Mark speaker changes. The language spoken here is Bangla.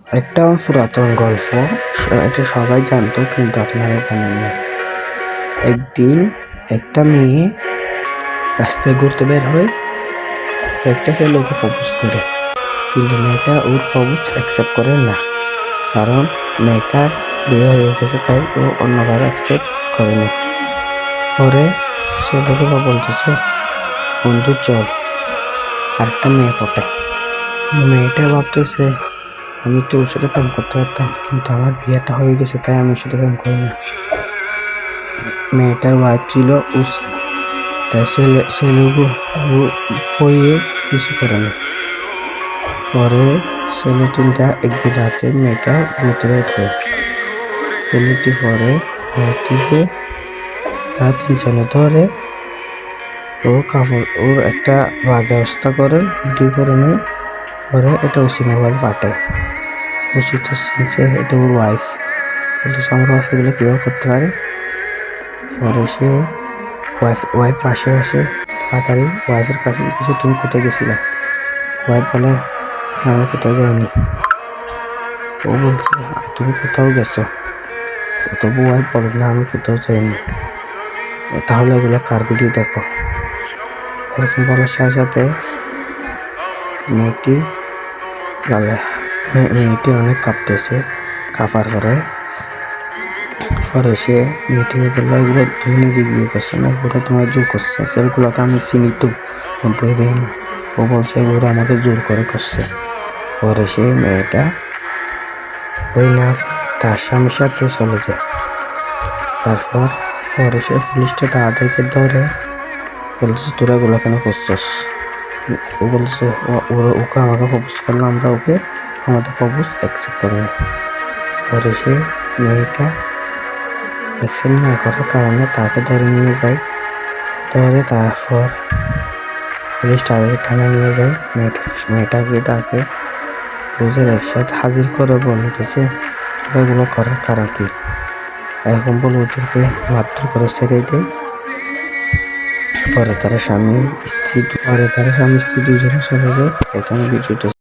Speaker 1: একটা পুরাতন গল্প, এটা সবাই জানতো কিন্তু আপনারা জানেন না। একদিন একটা মেয়ে রাস্তায় ঘুরতে বের হয়, তো একটা ছেলে ওকে প্রপোজ করে, কিন্তু মেয়েটা ওর প্রপোজ অ্যাকসেপ্ট করে না, কারণ মেয়েটার বিয়ে হয়ে গেছে, তাই ও অন্যভাবে অ্যাকসেপ্ট করেনি। পরে ছেলেকে বলতেছে, বন্ধু চল আরেকটা মেয়ে পটাই। কিন্তু মেয়েটা ভাবতেছে, আমি তো ওর সাথে প্রেম করতে পারতাম, কিন্তু আমার বিয়েটা হয়ে গেছে, তাই আমি ওর সাথে প্রেম করি না। মেয়েটার ওয়াইফ ছিল উসি, তাই ছেলেকে বইয়ে কিছু করে না। পরে ছেলেটিটা একদিন রাতে মেয়েটা ঘুরতে বের হয়। ছেলেটি পরে মেয়েটিকে তার তিনজনে ধরে ওর একটা বাজে অবস্থা করে ভিডিও করে নেয়। পরে এটা ওসি মোবাইল পাঠায়। ওসি তো শুনছে এটা ওর ওয়াইফ, বলতেছে আমার ওয়াইফ এগুলো কীভাবে করতে পারে। পরে সে ওয়াইফ পাশে আসে, তাড়াতাড়ি ওয়াইফের কাছে কিছু, তুমি কোথায় গেছিলা? ওয়াইফ বলে আমি কোথাও যাইনি। ও বলছে তুমি কোথাও গেছো? তবু ওয়াইফ বলে না আমি কোথাও যাইনি। তাহলে এগুলো কার ভিডিও দেখো? এরকম বলার সাথে সাথে মেয়েটি অনেক কাঁপতেছে। কাঁপার পরে সে মেয়েটিকে বললো এগুলো তুমি নিজে গিয়ে করছো না, এগুলো তোমার জোর করছে, সেগুলোকে আমি চিনি তো, বই দেই না। ও বলছে এগুলো আমাকে জোর করে করছে। পরে সে মেয়েটা ওই না তার স্বামীর সাথে চলে যায়। তারপর পরে সে পুলিশটা তাদেরকে ধরে বলছে তোরা এগুলো কেন করছস? ও বলছে ওকে আমাকে প্রপোজ করলো, আমরা ওকে আমাদের প্রপোজ অ্যাকসেপ্ট করিনি। পরে সে মেয়েটা অ্যাকসেপ্ট না করার কারণে তাকে ধরে নিয়ে যায়। তারপর পুলিশ তাদের থানায় নিয়ে যায়। মেয়েটাকে ডাকে, পুলিশের একসাথে হাজির করে বলতেছে এগুলো করার কারণ কি। এরকম বলে ওদেরকে মারধর করে ছেড়ে দেয়। পরে তারা স্বামী স্ত্রী দুজনে চলে যায়। এখানে ভিডিওটা